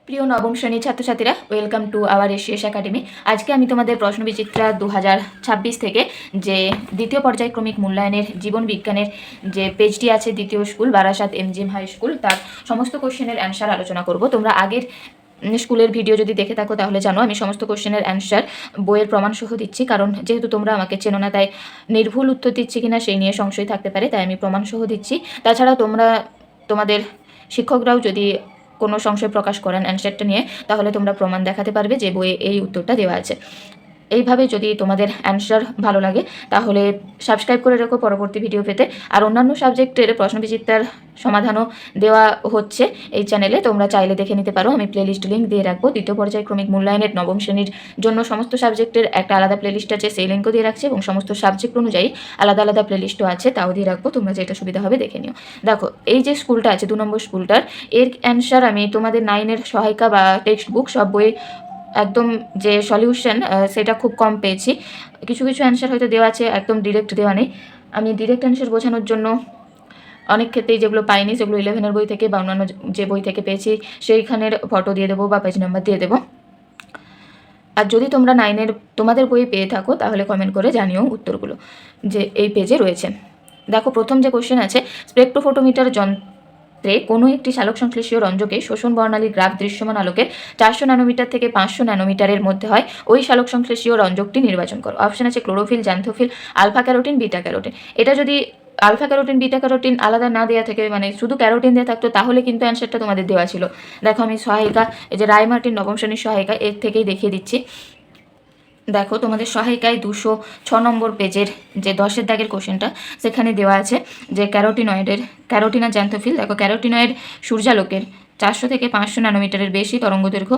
প্রিয় নবম শ্রেণীর ছাত্রছাত্রীরা, welcome to our ACS academy. আজকে আমি তোমাদের প্রশ্নবিচিত্রা 2026 থেকে যে দ্বিতীয় পর্যায়ক্রমিক মূল্যায়নের জীবন বিজ্ঞানের যে পেজটি আছে, দ্বিতীয় school Barasat MGM high school, তার সমস্ত কোশ্চেনের অ্যান্সার আলোচনা করব। তোমরা আগের স্কুলের ভিডিও যদি দেখে থাকো তাহলে জানো আমি সমস্ত কোশ্চেনের অ্যান্সার বইয়ের প্রমাণসহ দিচ্ছি, কারণ যেহেতু তোমরা আমাকে চেনো না তাই নির্ভুল উত্তর দিচ্ছি কিনা সেই নিয়ে সংশয় থাকতে পারে, তাই আমি প্রমাণসহ দিচ্ছি। তাছাড়া তোমাদের শিক্ষকরাও যদি কোনো সংশয় প্রকাশ করেন অ্যান্সারটা নিয়ে, তাহলে তোমরা প্রমাণ দেখাতে পারবে যে বইয়ে এই উত্তরটা দেওয়া আছে। এইভাবে যদি তোমাদের অ্যান্সার ভালো লাগে তাহলে সাবস্ক্রাইব করে রেখো পরবর্তী ভিডিও পেতে। আর অন্যান্য সাবজেক্টের প্রশ্নবিচিত্রার সমাধানও দেওয়া হচ্ছে এই চ্যানেলে, তোমরা চাইলে দেখে নিতে পারো। আমি প্লেলিস্ট লিঙ্ক দিয়ে রাখবো। দ্বিতীয় পর্যায়ক্রমিক মূল্যায়নের নবম শ্রেণীর জন্য সমস্ত সাবজেক্টের একটা আলাদা প্লেলিস্ট আছে, সেই লিঙ্কও দিয়ে রাখছি, এবং সমস্ত সাবজেক্ট অনুযায়ী আলাদা আলাদা প্লেলিস্টও আছে, তাও দিয়ে রাখবো। তোমরা যেটা সুবিধা হবে দেখে নিও। দেখো, এই যে স্কুলটা আছে 2 নম্বর স্কুলটার, এর অ্যান্সার আমি তোমাদের 9-এর সহায়িকা বা টেক্সট বুক সব বই একদম যে সলিউশন সেটা খুব কম পেয়েছি। কিছু কিছু অ্যান্সার হয়তো দেওয়া আছে, একদম ডিরেক্ট দেওয়া নেই। আমি ডিরেক্ট অ্যান্সার বোঝানোর জন্য অনেক ক্ষেত্রেই যেগুলো পাইনি সেগুলো 11-এর বই থেকে বা অন্যান্য যে বই থেকে পেয়েছি সেইখানের ফটো দিয়ে দেবো বা পেজ নাম্বার দিয়ে দেবো। আর যদি তোমরা 9-এর তোমাদের বই পেয়ে থাকো তাহলে কমেন্ট করে জানিও উত্তরগুলো যে এই পেজে রয়েছে। দেখো, প্রথম যে কোশ্চেন আছে, স্পেকট্রোফোটোমিটার যন্ত্রে কোনো একটি সালোক সংশ্লেষীয় রঞ্জকে শোষণ বর্ণালী গ্রাফ দৃশ্যমান আলোকের 400 ন্যানোমিটার থেকে 500 ন্যানোমিটারের মধ্যে হয়, ওই সালোক সংশ্লেষীয় রঞ্জকটি নির্বাচন করো। অপশন আছে chlorophyll, xanthophyll, alpha carotene, beta carotene. এটা যদি আলফা ক্যারোটিন বিটা ক্যারোটিন আলাদা না দেওয়া থেকে, মানে শুধু ক্যারোটিন দেওয়া থাকতো, তাহলে কিন্তু অ্যান্সারটা তোমাদের দেওয়া ছিল। দেখো, আমি সহায়িকা, এই যে রায় মার্টিন নবম শ্রেণীর সহায়িকা, এর থেকেই দেখিয়ে দিচ্ছি। দেখো, তোমাদের সহায়িকায় 206 নম্বর পেজের যে 10-এর দাগের কোশ্চেনটা, সেখানে দেওয়া আছে যে ক্যারোটিন আর জ্যান্থোফিল। দেখো, ক্যারোটিনয়েড সূর্যালোকের 400 থেকে 500 ন্যানোমিটারের বেশি তরঙ্গদৈর্ঘ্য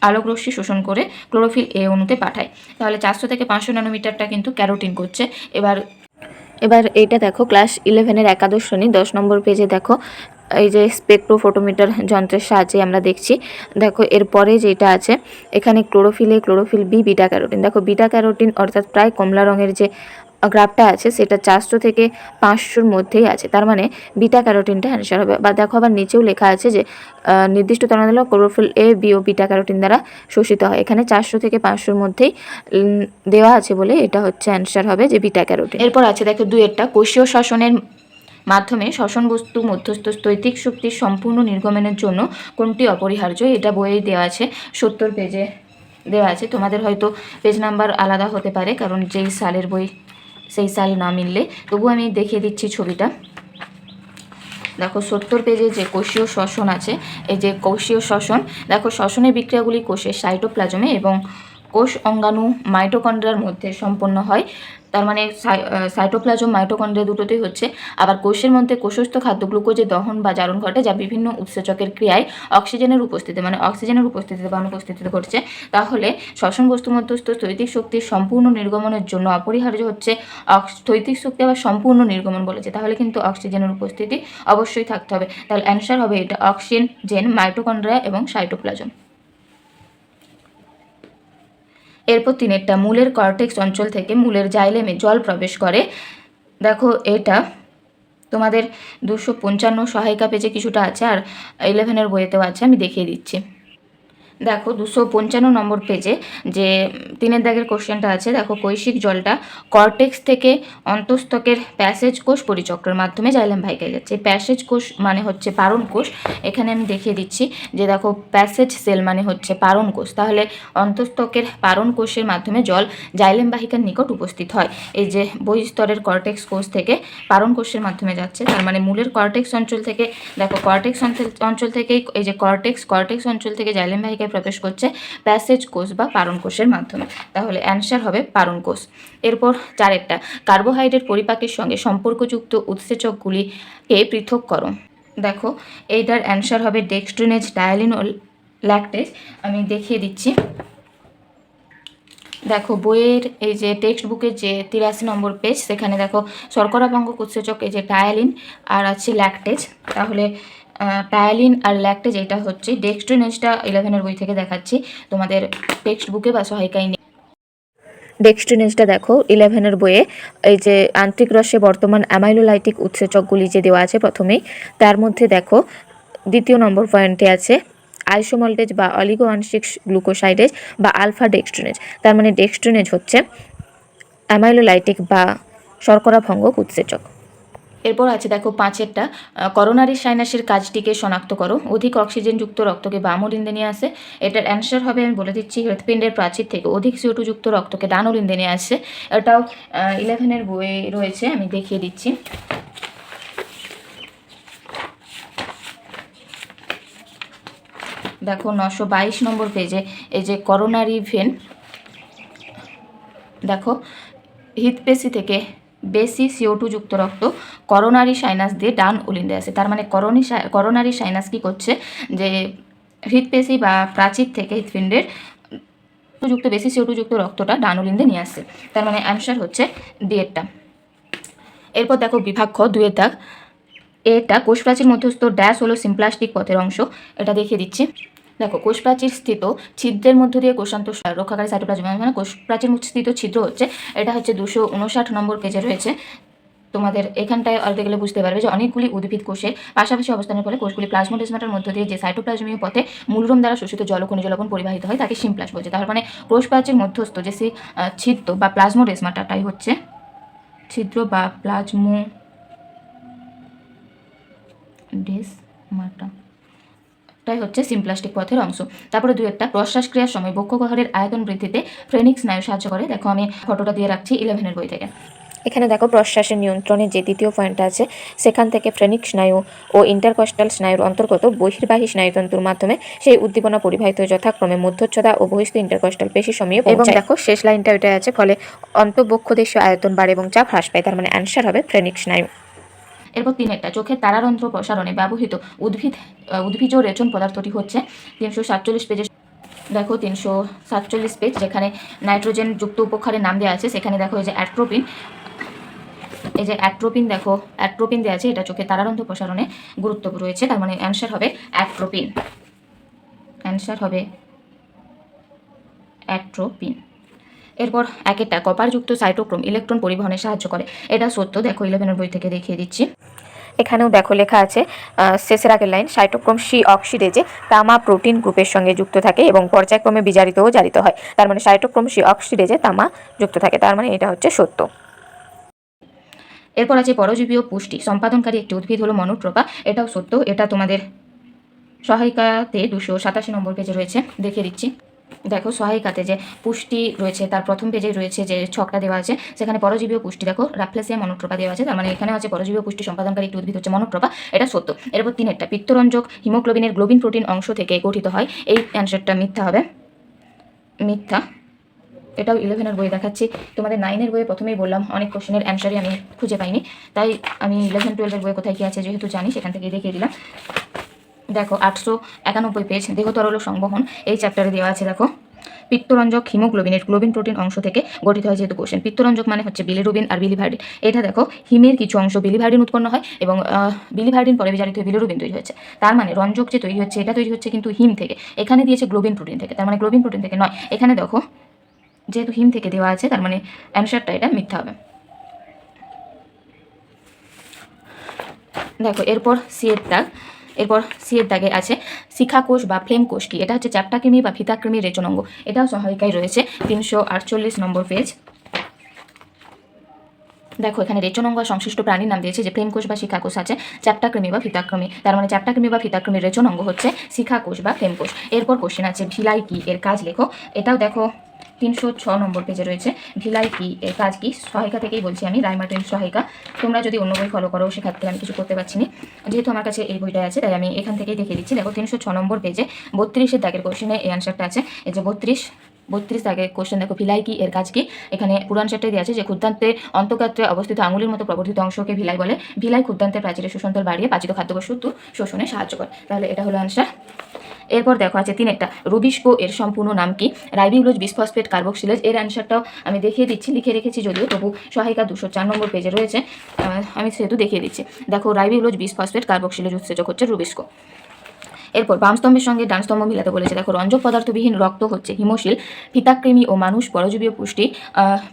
আলোকরশ্মি শোষণ করে ক্লোরোফিল এ অণুতে পাঠায়। তাহলে 400 থেকে 500 ন্যানোমিটারটা কিন্তু ক্যারোটিন করছে। এবার এইটা দেখো, ক্লাস 11-এর একাদশ শ্রেণী 10 নম্বর পেজে দেখো, এই যে স্পেকট্রোফোটোমিটার যন্ত্রের সাহায্যে আমরা দেখছি। দেখো, এরপরে যেটা আছে এখানে chlorophyll A, chlorophyll B, beta carotene. দেখো, বিটা ক্যারোটিন অর্থাৎ প্রায় কমলা রঙের যে গ্রাফটা আছে সেটা 400 থেকে 500-র মধ্যেই আছে, তার মানে বিটা ক্যারোটিনটা অ্যান্সার হবে। বা দেখো, আবার নিচেও লেখা আছে যে নির্দিষ্ট তরঙ্গদৈর্ঘ্য ক্লোরোফিল এ, বি ও বিটা ক্যারোটিন দ্বারা শোষিত হয়। এখানে 400 থেকে 500-র মধ্যেই দেওয়া আছে বলে এটা হচ্ছে অ্যান্সার হবে যে বিটা ক্যারোটিন। এরপর আছে দেখো 2-এরটা, কোষীয় শ্বসনের মাধ্যমে শ্বসন বস্তু মধ্যস্থ স্থৈতিক শক্তির সম্পূর্ণ নির্গমনের জন্য কোনটি অপরিহার্য। এটা বইয়ে দেওয়া আছে, 70 পেজে দেওয়া আছে। তোমাদের হয়তো পেজ নাম্বার আলাদা হতে পারে, কারণ যেই সালের বই সেই সাল না মিললে, তবু আমি দেখিয়ে দিচ্ছি ছবিটা। দেখো, 70 পেজে যে কোষীয় শ্বসন আছে, এই যে কোষীয় শ্বসন, দেখো শ্বসনের বিক্রিয়াগুলি কোষের সাইটোপ্লাজমে এবং কোষ অঙ্গাণু মাইটোকন্ড্রিয়ার মধ্যে সম্পন্ন হয়। তার মানে সাইটোপ্লাজম মাইটোকন্ড্রিয়া দুটোতেই হচ্ছে। আবার কোষের মধ্যে কোষস্থ খাদ্য গ্লুকোজের দহন বা জারণ ঘটে, যা বিভিন্ন উৎসেচকের ক্রিয়ায় অক্সিজেনের উপস্থিতিতে বা অনুপস্থিতিতে ঘটছে। তাহলে শ্বসন বস্তু মধ্যস্থ স্থৈতিক শক্তির সম্পূর্ণ নির্গমনের জন্য অপরিহার্য হচ্ছে স্থৈতিক শক্তি। আবার সম্পূর্ণ নির্গমন বলেছে, তাহলে কিন্তু অক্সিজেনের উপস্থিতি অবশ্যই থাকতে হবে। তাহলে অ্যান্সার হবে এটা, অক্সিজেন, মাইটোকন্ড্রিয়া এবং সাইটোপ্লাজম। এরপর 3-এরটা, মূলের কর্টেক্স অঞ্চল থেকে মূলের জাইলেমে জল প্রবেশ করে। দেখো, এটা তোমাদের 255 সহায়িকা পেজে কিছুটা আছে, আর 11-এর বইয়েতেও আছে, আমি দেখিয়ে দিচ্ছি। দেখো, 255 নম্বর পেজে যে 3-এর দাগের কোশ্চেনটা আছে। দেখো, কৈশিক জলটা কর্টেক্স থেকে অন্তঃস্থকের প্যাসেজ কোষ পরিচক্রের মাধ্যমে জাইলেম ভাইকায় যাচ্ছে। প্যাসেজ কোষ মানে হচ্ছে পারণ কোষ। এখানে আমি দেখিয়ে দিচ্ছি যে দেখো, প্যাসেজ সেল মানে হচ্ছে পারণ কোষ। তাহলে অন্তঃস্থকের পারণ কোষের মাধ্যমে জল জাইলেম বাহিকার নিকট উপস্থিত হয়। এই যে বহিঃস্তরের কর্টেক্স কোষ থেকে পারণ কোষের মাধ্যমে যাচ্ছে, তার মানে মূলের কর্টেক্স অঞ্চল থেকে, দেখো কর্টেক্স অঞ্চল থেকেই এই যে কর্টেক্স অঞ্চল থেকে জাইলেম বাহিকায় প্রবেশ করছে প্যাসেজ কোষ বা পারণ কোষের মাধ্যমে। তাহলে অ্যান্সার হবে পারণ কোষ। এরপর 4-একটা, কার্বোহাইড্রেট পরিপাকের সঙ্গে সম্পর্কযুক্ত উৎসেচকগুলিকে পৃথক করো। দেখো, এইটার অ্যান্সার হবে ডেক্সট্রিনেজ, ডায়ালিন ও ল্যাকটেজ। আমি দেখিয়ে দিচ্ছি। দেখো, বইয়ের এই যে টেক্সট বুকের যে 83 নম্বর পেজ, সেখানে দেখো শর্করা ভঙ্গক উৎসেচক এই যে ডায়ালিন আর আছে ল্যাকটেজ। তাহলে ডায়ালিন আর ল্যাকটেজ এটা হচ্ছে। ডেক্সট্রিনেজটা 11-এর বই থেকে দেখাচ্ছি, তোমাদের টেক্সট বুকে বা সহায়িকায় নেই। ডেক্সট্রিনেজটা দেখো 11-এর বইয়ে এই যে আন্তরিক রসে বর্তমান অ্যামাইলোলাইটিক উৎসেচকগুলি যে দেওয়া আছে প্রথমেই, তার মধ্যে দেখো 2 নম্বর পয়েন্টে আছে আইসোমল্টেজ বা অলিগো আংশিক গ্লুকোসাইডেজ বা আলফা ডেক্সট্রিনেজ। তার মানে ডেক্সট্রিনেজ হচ্ছে অ্যামাইলোলাইটিক বা শর্করা ভঙ্গক উৎসেচক। এরপর আছে দেখো 5এরটা, করোনারি সাইনাসের কাজটিকে শনাক্ত করো। অধিক অক্সিজেনযুক্ত রক্তকে বাম অলিন্দে নিয়ে আসে। এটার অ্যান্সার হবে, আমি বলে দিচ্ছি, হৃৎপিণ্ডের প্রাচীর থেকে অধিক CO2 যুক্ত রক্তকে ডান অলিন্দে নিয়ে আসে। এটাও 11-এর বইয়ে রয়েছে, আমি দেখিয়ে দিচ্ছি। দেখো 922 নম্বর পেজে এই যে করোনারি ভেন, দেখো হৃৎপেশি থেকে বেশি CO2 যুক্ত রক্ত করোনারি সাইনাস দিয়ে ডান অলিন্দে আসে। তার মানে করোনারি সাইনাস কি করছে, যে হৃৎপেশি বা প্রাচীর থেকে হৃৎপিণ্ডের যুক্ত বেশি CO2 যুক্ত রক্তটা ডান অলিন্দে নিয়ে আসছে। তার মানে অ্যান্সার হচ্ছে ডি-এরটা। এরপর দেখো বিভাগ খ 2-এর দাগ, এটা কোষপ্রাচীর মধ্যস্থ ড্যাশ হলো সিম্প্লাস্টিক পথের অংশ। এটা দেখিয়ে দিচ্ছি। দেখো কোষপ্রাচীর স্থিত ছিদ্রের মধ্য দিয়ে কোষান্ত রক্ষাকারী সাইটোপ্লাজম, মানে কোষপ্রাচীর স্থিত ছিদ্র হচ্ছে, এটা হচ্ছে 259 নম্বর পেজে রয়েছে। তোমাদের এখানটায় অল্পে গেলে বুঝতে পারবে যে অনেকগুলি উদ্ভিদ কোষের পাশাপাশি অবস্থানের ফলে কোষগুলি প্লাজমোডেসমাটার মধ্য দিয়ে যে সাইটোপ্লাজমীয় পথে মূলরোম দ্বারা শোষিত জল ও খনিজ লবণ পরিবাহিত হয় তাকে সিমপ্লাস বলছে। তার মানে কোষপ্রাচীর মধ্যস্থ যে ছিদ্র বা প্লাজমোডেসমাটাটাই হচ্ছে ছিদ্র বা প্লাজমোডেসমাটা, তাই হচ্ছে সিমপ্লাস্টিক পথের অংশ। তারপরে 2-একটা, প্রশ্বাস ক্রিয়ার সময় বক্ষগহ্বরের আয়তন বৃদ্ধিতে ফ্রেনিক স্নায়ু সাহায্য করে। দেখো আমি ফটোটা দিয়ে রাখছি 11-এর বই থেকে। এখানে দেখো প্রশ্বাসের নিয়ন্ত্রণের যে দ্বিতীয় পয়েন্টটা আছে, সেখান থেকে ফ্রেনিক স্নায়ু ও ইন্টারকস্টাল স্নায়ুর অন্তর্গত বহির্বাহী স্নায়ুতন্তুর মাধ্যমে সেই উদ্দীপনা পরিবাহিত হয়ে যথাক্রমে মধ্যচ্ছদা ও বহিস্থ ইন্টারকস্টাল পেশি সমীহে পৌঁছায়। এবং দেখো শেষ লাইনটা ওইটাই আছে, ফলে অন্তঃবক্ষদেশীয় আয়তন বাড়ে এবং চাপ হ্রাস পায়। তার মানে অ্যান্সার হবে ফ্রেনিক স্নায়ু। এরপর 3-একটা, চোখের তারারন্ধ্র প্রসারণে ব্যবহৃত উদ্ভিজ রেচন পদার্থটি হচ্ছে 347 পেজে। দেখো 347 পেজ, যেখানে নাইট্রোজেন যুক্ত উপক্ষারের নাম দেওয়া আছে, সেখানে দেখো এই যে অ্যাট্রোপিন, এই যে অ্যাট্রোপিন, দেখো অ্যাট্রোপিন দেওয়া আছে, এটা চোখের তারারন্ধ্র প্রসারণে গুরুত্ব রয়েছে। তার মানে অ্যান্সার হবে অ্যাট্রোপিন। অ্যান্সার হবে অ্যাট্রোপিন। এরপর 1-একটা, কপারযুক্ত সাইটোক্রোম ইলেকট্রন পরিবহনে সাহায্য করে। এটা সত্য, দেখো 11-এর বই থেকে দেখিয়ে দিচ্ছি। এখানেও দেখো লেখা আছে শেষের আগের লাইন, সাইটোক্রোম সি অক্সিডেজে তামা প্রোটিন গ্রুপের সঙ্গে যুক্ত থাকে এবং পর্যায়ক্রমে বিজারিত ও জারিত হয়। তার মানে সাইটোক্রোম সি অক্সিডেজে তামা যুক্ত থাকে। তার মানে এটা হচ্ছে সত্য। এরপর আছে পরজীবীয় পুষ্টি সম্পাদনকারী একটি উদ্ভিদ হলো মনোট্রোপা। এটাও সত্য, এটা তোমাদের সহায়িকাতে 287 নম্বর পেজে রয়েছে, দেখিয়ে দিচ্ছি। দেখো সহায়িকাতে যে পুষ্টি রয়েছে তার প্রথম পেজে রয়েছে যে ছকটা দেওয়া আছে, সেখানে পরজীবীয় পুষ্টি দেখো রাফলেসিয়া মনোট্রোপা দেওয়া আছে। তার মানে এখানে আছে পরজীবীয় পুষ্টি সম্পাদনকারী একটি উদ্ভিদ হচ্ছে মনোট্রোপা, এটা সত্য। এরপর 3-একটা, পিত্তরঞ্জক হিমোগ্লোবিনের গ্লোবিন প্রোটিন অংশ থেকে গঠিত হয়। এই অ্যান্সারটা মিথ্যা হবে, মিথ্যা। এটাও 11-এর বই দেখাচ্ছি। তোমাদের 9-এর বইয়ে প্রথমেই বললাম অনেক কোশ্চেনের অ্যান্সারই আমি খুঁজে পাইনি, তাই আমি 11-12-এর বইয়ে কোথায় কী আছে যেহেতু জানি, সেখান থেকে দেখিয়ে দিলাম। দেখো 891 পেজ, দেহতরল সংবহন, এই চ্যাপ্টারে দেওয়া আছে। দেখো পিত্তরঞ্জক হিমোগ্লোবিনের গ্লোবিন প্রোটিন অংশ থেকে গঠিত হয় যেহেতু কোশ্চেন। পিত্তরঞ্জক মানে হচ্ছে বিলিরুবিন আর বিলিভার্ডিন। এটা দেখো হিমের কিছু অংশ বিলিভার্ডিন উৎপন্ন হয় এবং বিলিভার্ডিন পরে বিজারিত হয়ে বিলিরুবিন তৈরি হচ্ছে। তার মানে রঞ্জক যে তৈরি হচ্ছে এটা তৈরি হচ্ছে কিন্তু হিম থেকে, এখানে দিয়েছে গ্লোবিন প্রোটিন থেকে, তার মানে গ্লোবিন প্রোটিন থেকে নয়। এখানে দেখো যেহেতু হিম থেকে দেওয়া আছে, তার মানে অ্যান্সারটা এটা মিথ্যা হবে। দেখো এরপর সি-এর দাগে আছে শিখা কোষ বা ফ্লেম কোষ কি। এটা হচ্ছে চ্যাপ্টাকৃমি বা ফিতাকৃমির রেচনাঙ্গ। এটাও সহায়িকায় রয়েছে 348 নম্বর পেজ। দেখো এখানে রেচনাঙ্গ সংশ্লিষ্ট প্রাণীর নাম দিয়েছে যে ফ্লেম কোষ বা শিখা কোষ আছে, চ্যাপ্টাকৃমি বা ফিতাকৃমি। তার মানে চ্যাপ্টাকৃমি বা ফিতাকৃমির রেচনাঙ্গ হচ্ছে শিখা কোষ বা ফ্লেম কোষ। এরপর কোশ্চেন আছে ভিলাই কি, এর কাজ লেখো। এটাও দেখো 306 নম্বর পেজে রয়েছে। ভিলাই কি, এর কাজ কি। সহায়িকা থেকেই বলছি আমি, রাইমার্টিন সহায়িকা। তোমরা যদি অন্য বই ফলো করো সেক্ষেত্রে আমি কিছু করতে পারছি না, যেহেতু আমার কাছে এই বইটা আছে তাই আমি এখান থেকেই দেখিয়ে দিচ্ছি। দেখো 306 নম্বর পেজে 32-এর দাগের কোশ্চেনে এই অ্যান্সারটা আছে। এই যে 32 দাগের কোশ্চেন, দেখো ভিলাই কি, এর কাজ কি। এখানে পুরো অ্যান্সারটাই দেওয়া আছে যে ক্ষুদ্রান্তের অন্তঃগাত্রে অবস্থিত আঙুলের মতো প্রবর্ধিত অংশকে ভিলাই বলে। ভিলাই ক্ষুদ্রান্তের প্রাচীরের শোষণতল বাড়িয়ে পাচিত খাদ্যবস্তু শোষণে সাহায্য করে। তাহলে এটা হলো অ্যান্সার। এরপর দেখো আছে 3-একটা, রুবিস্কো এর সম্পূর্ণ নাম কি। Ribulose bisphosphate carboxylase. এর অ্যান্সারটাও আমি দেখিয়ে দিচ্ছি, লিখে রেখেছি যদিও, তবু সহায়িকা 204 নম্বর পেজে রয়েছে, আমি সেহেতু দেখিয়ে দিচ্ছি। দেখো রাইবিউলোজ বিসফসফেট কার্বক্সিলেজ উৎসেচক হচ্ছে রুবিস্কো। এরপর বাম স্তম্ভের সঙ্গে ডান স্তম্ভ মিলাতে বলেছে। দেখো রঞ্জক পদার্থবিহীন রক্ত হচ্ছে হিমশীল। ফিতাকৃমি ও মানুষ পরজীবীয় পুষ্টি।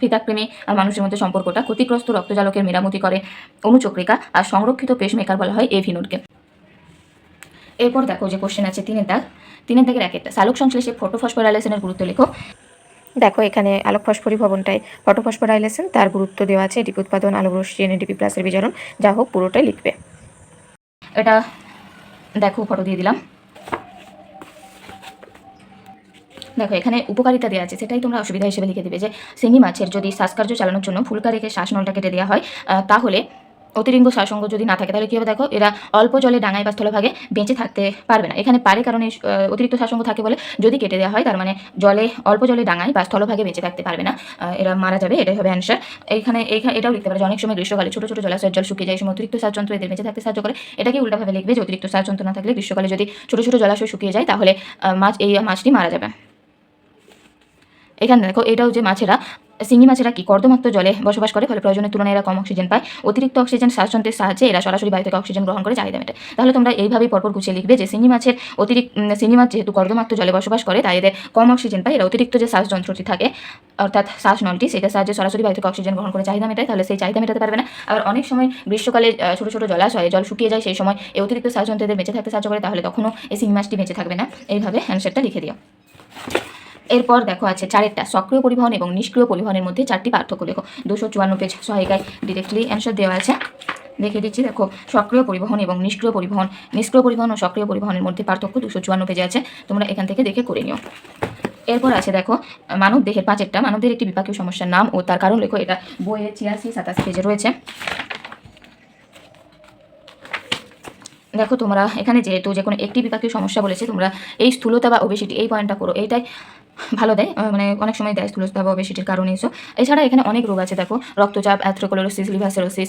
ফিতাকৃমি আর মানুষের মধ্যে সম্পর্কটা ক্ষতিগ্রস্ত রক্তজালকের মেরামতি করে অনুচক্রিকা, আর সংরক্ষিত পেসমেকার বলা হয় এভি নোডকে। এরপর দেখো যে কোশ্চেন আছে 3-এর দাগ, 3 দাগের 1 সালোক সংশ্লেষে ফটোফসফোরাইলেশনের গুরুত্ব লেখো। দেখো এখানে আলোক ফসফরিক ভবনটায় ফটোফসফোরাইলেশন তার গুরুত্ব দেওয়া আছে, এটিপি উৎপাদন, আলোক রশ্মি, এনএডিপি প্লাসের বিজারণ, যা হোক পুরোটাই লিখবে। এটা দেখো ফটো দিয়ে দিলাম। দেখো এখানে উপকারিতা দেওয়া আছে, সেটাই তোমরা অসুবিধা হিসেবে লিখে দেবে যে শিঙি মাছের যদি শ্বাসকার্য চালানোর জন্য ফুলকা রেখে শ্বাসনলটা কেটে দেওয়া হয়, তাহলে অতিরিক্ত শ্বাসঙ্গ যদি না থাকে তাহলে কী হবে, দেখো এরা অল্প জলে ডাঙায় বা স্থলভাগে বেঁচে থাকতে পারবে না। এখানে পারে কারণে অতিরিক্ত শ্বাসঙ্গ থাকে বলে যদি কেটে দেওয়া হয় তার মানে অল্প জলে ডাঙায় বা স্থলভাগে বেঁচে থাকতে পারবে না, এরা মারা যাবে, এটাই হবে অ্যান্সার। এখানে এটাও লিখতে পারে যে অনেক সময় গ্রীষ্মকালে ছোটো ছোটো জলাশয়ের জল শুকিয়ে যায়, সময় অতিরিক্ত শ্বাসযন্ত্র এদের বেঁচে থাকতে সাহায্য করে। এটাকে উল্টাভাবে লিখবে যে অতিরিক্ত শ্বাসযন্ত্র না থাকলে গ্রীষ্মকালে যদি ছোটো ছোটো জলাশয় শুকিয়ে যায় তাহলে মাছটি মারা যাবে। এখানে দেখো এটাও যে মাছেরা শিঙি মাছেরা কি কর্দমাক্ত জলে বসবাস করে, ফলে প্রয়োজনের তুলনায় এরা কম অক্সিজেন পায়। অতিরিক্ত অক্সিজেন শ্বাসযন্ত্রের সাহায্যে এরা সরাসরি বায়ু থেকে অক্সিজেন গ্রহণ করে চাহিদা মেটে। তাহলে তোমরা এইভাবেই পরপর গুছিয়ে লিখবে যে শিঙি মাছ যেহেতু কর্দমাক্ত জলে বসবাস করে তাই এদের কম অক্সিজেন পায়, এরা অতিরিক্ত যে শ্বাসযন্ত্রটি থাকে অর্থাৎ শ্বাসনলটি সেটার সাহায্যে সরাসরি বায়ু থেকে অক্সিজেন গ্রহণ করে চাহিদা মেটায়, তাহলে সেই চাহিদা মেটাতে পারবে না। আবার অনেক সময় গ্রীষ্মকালে ছোটো ছোটো জলাশয়ে জল শুকিয়ে যায়, সেই সময় এই অতিরিক্ত শ্বাসযন্ত্রদের বেঁচে থাকতে সাহায্য করে, তাহলে তখনও এই শিঙি মাছটি বেঁচে থাকবে না। এইভাবে অ্যান্সারটা লিখে দিও। এরপর দেখো আছে 4টা সক্রিয় পরিবহন এবং নিষ্ক্রিয় পরিবহনের মধ্যে 4টি পার্থক্য লেখো। 254 পেজ সহায়িকায় ডিরেক্টলি অ্যান্সার দেওয়া আছে, দেখে দিচ্ছি। দেখো সক্রিয় পরিবহন এবং নিষ্ক্রিয় পরিবহন ও সক্রিয় পরিবহনের মধ্যে পার্থক্য 254 পেজে আছে, তোমরা এখান থেকে দেখে করে নিও। এরপর আছে দেখো মানব দেহের 5টা মানবদের একটি বিপাকীয় সমস্যার নাম ও তার কারণ লেখো। এটা বইয়ের 86-87 পেজে রয়েছে। দেখো তোমরা এখানে যেহেতু যে কোনো একটি বিপাকীয় সমস্যা বলেছে, তোমরা এই স্থূলতা বা ওবেসিটি এই পয়েন্টটা করো, এইটাই ভালো দেয়, মানে অনেক সময় দেয় স্থূলতা বা ওবেসিটির কারণে এসো। এছাড়া এখানে অনেক রোগ আছে, দেখো রক্তচাপ, অ্যাথ্রোক্লোরোসিস, লিভার সিরোসিস,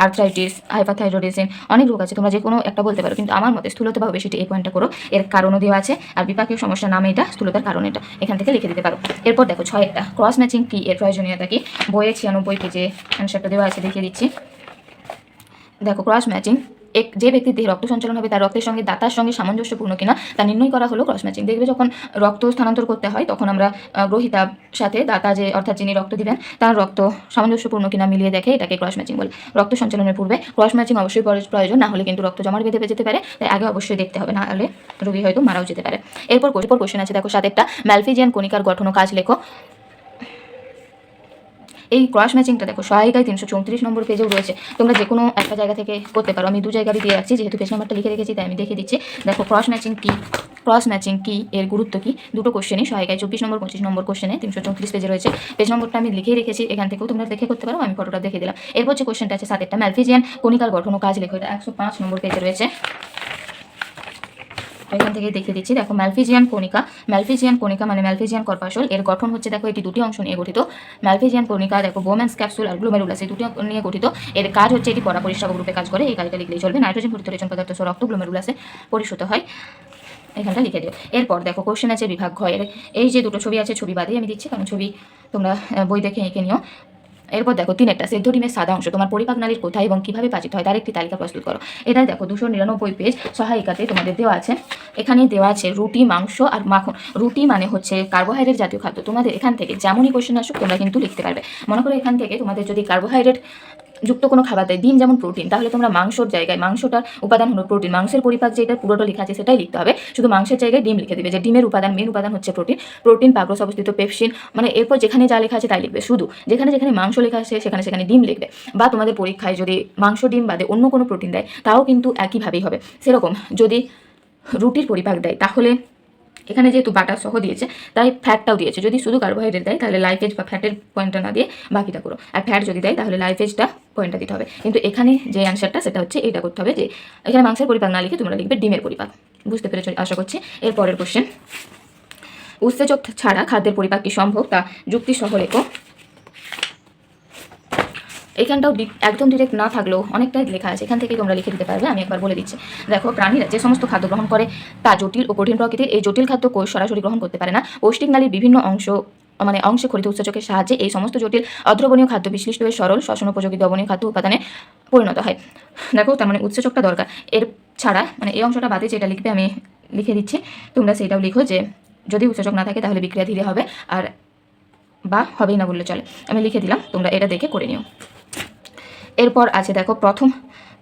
আর্থ্রাইটিস, হাইপারথাইরয়েডিজম, অনেক রোগ আছে, তোমরা যে কোনো একটা বলতে পারো, কিন্তু আমার মতে স্থূলতা বা ওবেসিটি এই পয়েন্টটা করো, এর কারণও দেওয়া আছে, আর বিপাকীয় সমস্যার নাম এটা, স্থূলতার কারণ এটা, এখান থেকে লিখে দিতে পারো। এরপর দেখো 6টা ক্রস ম্যাচিং কি, এর প্রয়োজনীয়তা কি, বইয়ে 96 পেজে অ্যান্সারটা দেওয়া আছে, দেখিয়ে দিচ্ছি। দেখো ক্রস ম্যাচিং যে ব্যক্তির দেহে রক্ত সঞ্চালন হবে তার রক্তের সঙ্গে দাতার সঙ্গে সামঞ্জস্যপূর্ণ কিনা তা নির্ণয় করা হলো ক্রস ম্যাচিং। দেখবে যখন রক্ত স্থানান্তর করতে হয় তখন আমরা গ্রহিতার সাথে দাতা অর্থাৎ যিনি রক্ত দিবেন তার রক্ত সামঞ্জস্যপূর্ণ কিনা মিলিয়ে দেখে, এটাকে ক্রস ম্যাচিং বলে। রক্ত সঞ্চালনের পূর্বে ক্রস ম্যাচিং অবশ্যই প্রয়োজন, না হলে কিন্তু রক্ত জমাট বেঁধে যেতে পারে, তাই আগে অবশ্যই দেখতে হবে, না হলে রোগী হয়তো মারাও যেতে পারে। এরপর কোশ্চেন আছে দেখো 7টা ম্যালফিজিয়ান কণিকার গঠন ও কাজ লেখো। এই ক্রস ম্যাচিংটা দেখো সহায়িকায় 334 নম্বর পেজেও রয়েছে, তোমরা যে কোনো একটা জায়গা থেকে করতে পারো। আমি 2 জায়গায় দিয়ে রাখছি, যেহেতু পেজ নাম্বারটা লিখে রেখেছি তাই আমি দেখে দিচ্ছি। দেখো ক্রস ম্যাচিং কি এর গুরুত্ব কি, দুটো কোশ্চেনই সহায়িকায় 24 নম্বর 25 নম্বর কোশ্চেনে 334 পেজে রয়েছে। পেজ নম্বরটা আমি লিখে রেখেছি, এখান থেকেও তোমরা দেখে করতে পারো, আমি ফটোটা দেখে দিলাম। এরপর যে কোশ্চেনটা আছে 7টা ম্যালফিজিয়ান কণিকার গঠন ও কাজ লেখো, এটা 105 নম্বর পেজে রয়েছে, এখান থেকে দেখে দিচ্ছি। দেখো ম্যালফিজিয়ান কণিকা মানে ম্যালফিজিয়ান কর্পাসল, এর গঠন হচ্ছে দেখো এটি 2টি অংশ নিয়ে গঠিত। ম্যালফিজিয়ান কণিকা দেখো বোম্যান্স ক্যাপসুল আর গ্লোমেরুলাস এই 2টি নিয়ে গঠিত। এর কাজ হচ্ছে এটি পরাপরিস্রাবক রূপে কাজ করে, এই কাজটা লিখলেই চলবে। নাইট্রোজেন ঘটিত রেচন পদার্থ সহ রক্ত গ্লোমেরুলাসে পরিশ্রুত হয়, এখানটা লিখে দিও। এরপর দেখো কোশ্চেন আছে বিভাগ ঘ এর, এই যে দুটো ছবি আছে ছবি বাদেই আমি দিচ্ছি, কারণ ছবি তোমরা বই দেখে এঁকে নিও। এরপর দেখো 3টা সেদ্ধ ডিমের সাদা অংশ তোমার পরিপাক নালীর কোথায় এবং কিভাবে পাচিত হয় তার একটি তালিকা প্রস্তুত করো। এটাই দেখো 299 পেজ সহায়িকাতে তোমাদের দেওয়া আছে। এখানে দেওয়া আছে রুটি, মাংস আর মাখন। রুটি মানে হচ্ছে কার্বোহাইড্রেট জাতীয় খাদ্য, তোমাদের এখান থেকে যেমনই কোশ্চেন আসুক তোমরা কিন্তু লিখতে পারবে। মনে করো এখান থেকে তোমাদের যদি কার্বোহাইড্রেট যুক্ত কোনো খাবার দেয়, ডিম যেমন প্রোটিন, তাহলে তোমরা মাংসর জায়গায় মাংসটার উপাদান হলো প্রোটিন, মাংসের পরিপাক যেটা পুরোটা লেখা আছে সেটাই লিখতে হবে, শুধু মাংসের জায়গায় ডিম লিখে দেবে যে ডিমের মেন উপাদান হচ্ছে প্রোটিন পাগ্রস অবস্থিত পেপসিন, মানে এরপর যেখানে যা লেখা আছে তাই লিখবে, শুধু যেখানে মাংস লেখা আছে সেখানে ডিম লিখবে। বা তোমাদের পরীক্ষায় যদি মাংস ডিম বাদে অন্য কোনো প্রোটিন দেয় তাও কিন্তু একইভাবেই হবে। সেরকম যদি রুটির পরিপাক দেয় তাহলে এখানে যেহেতু বাটার সহ দিয়েছে তাই ফ্যাটটাও দিয়েছে, যদি শুধু কার্বোহাইড্রেট দেয় তাহলে লাইফেজ বা ফ্যাটের পয়েন্টটা না দিয়ে বাকিটা করো, আর ফ্যাট যদি দেয় তাহলে লাইফেজটা পয়েন্টটা দিতে হবে। কিন্তু এখানে যে অ্যান্সারটা সেটা হচ্ছে এটা করতে হবে যে এখানে মাংসের পরিপাক না লিখে তোমরা লিখবে ডিমের পরিপাক। বুঝতে পেরেছ আশা করছি। এরপরের কোশ্চেন, উৎসেচক ছাড়া খাদ্যের পরিপাক কি সম্ভব তা যুক্তি সহ লেখো। এখানটাও একদম ডিরেক্ট না থাকলেও অনেকটাই লেখা আছে, এখান থেকেই তোমরা লিখে দিতে পারবে, আমি একবার বলে দিচ্ছি। দেখো প্রাণীরা যে সমস্ত খাদ্য গ্রহণ করে তা জটিল ও কঠিন প্রকৃতির, এই জটিল খাদ্য কোষ সরাসরি গ্রহণ করতে পারে না। পৌষ্টিক নালীর বিভিন্ন অংশে খরিত উৎসেচকের সাহায্যে এই সমস্ত জটিল অদ্রবণীয় খাদ্য বিশ্লিষ্ট হয়ে সরল শ্বসন উপযোগী দ্রবণীয় খাদ্য উপাদানে পরিণত হয়। দেখো তার মানে উৎসেচকটা দরকার, এর ছাড়া মানে এই অংশটা বাদে যেটা লিখবে আমি লিখে দিচ্ছি, তোমরা সেইটাও লিখো যে যদি উৎসেচক না থাকে তাহলে বিক্রিয়া ধীরে হবে, আর বা হবেই না বললে চলে, আমি লিখে দিলাম, তোমরা এটা দেখে করে নিও। এরপর আছে দেখো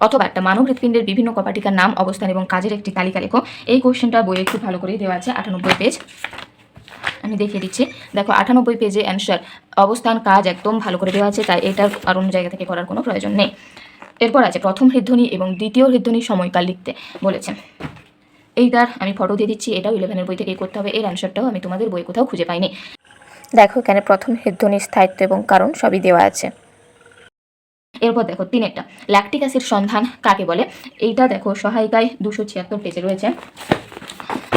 অথবা একটা মানব হৃৎপিণ্ডের বিভিন্ন কপাটিকার নাম, অবস্থান এবং কাজের একটি তালিকা লেখো। এই কোশ্চেনটা বইয়ে খুব ভালো করে দেওয়া আছে, 98 পেজ। আমি দেখিয়ে দিচ্ছি, দেখো 98 পেজে অ্যান্সার, অবস্থান, কাজ একদম ভালো করে দেওয়া আছে, তাই এটার আর অন্য জায়গা থেকে করার কোনো প্রয়োজন নেই। এরপর আছে প্রথম হৃদ্ধ্বনি এবং দ্বিতীয় হৃদ্ধ্বনির সময়কাল লিখতে বলেছে। এইটার আমি ফটো দিয়ে দিচ্ছি, এটাও 11-এর বই থেকেই করতে হবে। এর অ্যান্সারটাও আমি তোমাদের বই কোথাও খুঁজে পাইনি। দেখো এখানে প্রথম হৃদ্ধ্বনির স্থায়িত্ব এবং কারণ সবই দেওয়া আছে। এরপর দেখো 3-এরটা, ল্যাকটিক অ্যাসিড সন্ধান কাকে বলে। এইটা দেখো সহায়িকায় 276 পেজে রয়েছে।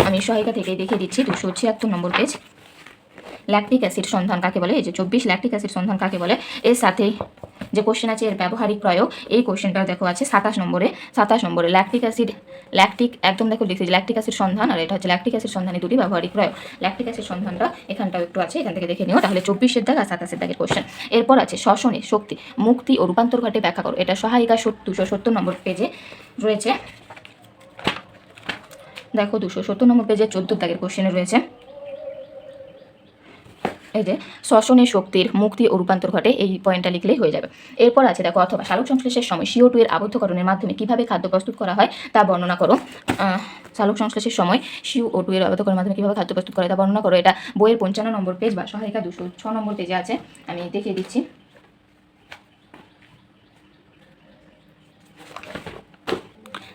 আমি সহায়িকা থেকেই দেখিয়ে দিচ্ছি, 276 নম্বর পেজ। ল্যাকটিক অ্যাসিড সন্ধান কাকে বলে, এই যে 24 ল্যাকটিক অ্যাসিড সন্ধান কাকে বলে। এর সাথেই যে কোশ্চেন আছে এর ব্যবহারিক প্রয়োগ, এই কোশ্চেনটা দেখো আছে 27 নম্বরে ল্যাকটিক একদম দেখো লিখেছি ল্যাকটিক অ্যাসিড সন্ধান, আর এটা হচ্ছে ল্যাকটিক অ্যাসিড সন্ধানে দুটি ব্যবহারিক প্রয়োগ। ল্যাকটিক অ্যাসিড সন্ধানটা এখানটাও একটু আছে, এখান থেকে দেখে নিও, তাহলে 24-এর দাগ আর 27-এর দাগের কোশ্চেন। এরপর আছে শ্বসনে শক্তি, মুক্তি ও রূপান্তর ঘটে ব্যাখ্যা করো। এটা সহায়িকা 270 নম্বর পেজে রয়েছে। দেখো 270 নম্বর পেজে 14 দাগের কোশ্চেনে রয়েছে, এই যে শ্বসনে শক্তির মুক্তি ও রূপান্তর ঘটে, এই পয়েন্টটা লিখলেই হয়ে যাবে। এরপর আছে দেখো, অথবা সালোক সংশ্লেষের সময় CO2 এর আবদ্ধকরণের মাধ্যমে কিভাবে খাদ্য প্রস্তুত করা হয় তা বর্ণনা করো। সালোক সংশ্লেষের সময় CO2 এর আবদ্ধকরণের মাধ্যমে কিভাবে খাদ্য প্রস্তুত করে তা বর্ণনা করো। এটা বইয়ের 55 নম্বর পেজ বা সহায়িকা 206 নম্বর পেজে আছে, আমি দেখিয়ে দিচ্ছি।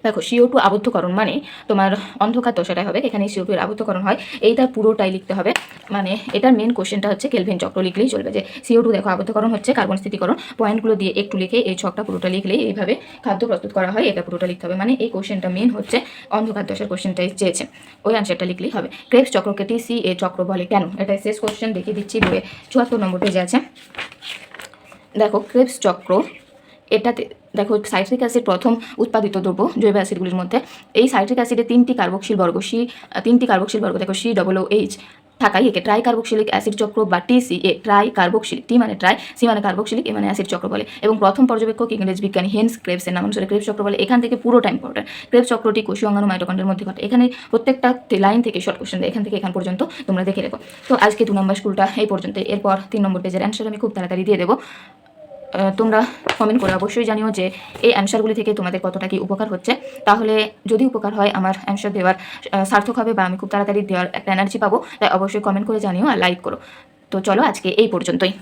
দেখো CO2 আবদ্ধকরণ মানে তোমার অন্ধকার দশাটাই হবে, এখানে CO2 এর আবদ্ধকরণ হয়, এইটা পুরোটাই লিখতে হবে। মানে এটার মেন কোশ্চেনটা হচ্ছে কেলভিন চক্র লিখলেই চলবে, যে CO2 দেখো আবদ্ধকরণ হচ্ছে, কার্বন স্থিতিকরণ, পয়েন্টগুলো দিয়ে একটু লিখে এই ছকটা পুরোটা লিখলেই এইভাবে খাদ্য প্রস্তুত করা হয়, এটা পুরোটা লিখতে হবে। মানে এই কোশ্চেনটা মেন হচ্ছে অন্ধকার দশার কোশ্চেনটাই চেয়েছে, ওই আনসারটা লিখলেই হবে। ক্রেবস চক্রকে TCA চক্র বলে কেন, এটা শেষ কোশ্চেন দেখিয়ে দিচ্ছি, বইয়ে 74 নম্বর পেজে আছে। দেখো ক্রেবস চক্র, এটাতে দেখো সাইট্রিক অ্যাসিড প্রথম উৎপাদিত দ্রব্য জৈব অ্যাসিডগুলির মধ্যে। এই সাইট্রিক অ্যাসিডে 3টি কার্বক্সিল বর্গ দেখো COOH থাকাই একে ট্রাই কার্বক্সিলিক অ্যাসিড চক্র বা TCA, ট্রাই কার্বক্সিলিক, টি মানে ট্রাই, সি মানে কার্বক্সিলিক, এ মানে অ্যাসিড চক্র বলে। এবং প্রথম পর্যবেক্ষক ইংরেজ বিজ্ঞানী হেন্স ক্রেবসের নাম অনুসারে ক্রেবস চক্র বলে। এখান থেকে পুরোটা ইম্পর্টেন্ট। ক্রেবস চক্রটি কোষীয় অঙ্গাণু মাইটোকন্ড্রিয়ার মধ্যে ঘটে। এখানে প্রত্যেকটা লাইন থেকে শর্ট কোশ্চেন দেয়, এখান থেকে এখান পর্যন্ত তোমরা দেখে রেখো। তো আজকে 2 নম্বর স্কুলটা এই পর্যন্ত। এরপর 3 নম্বর পেজের অ্যান্সার আমি খুব তাড়াতাড়ি দিয়ে দেবো। তোমরা কমেন্ট করে অবশ্যই জানিও যে এই অ্যান্সারগুলি থেকে তোমাদের কতটা কি উপকার হচ্ছে। তাহলে যদি উপকার হয়, আমার অ্যান্সার দেওয়ার সার্থক হবে বা আমি খুব তাড়াতাড়ি দেওয়ার একটা এনার্জি পাবো, তাই অবশ্যই কমেন্ট করে জানিও আর লাইক করো। তো চলো আজকে এই পর্যন্তই।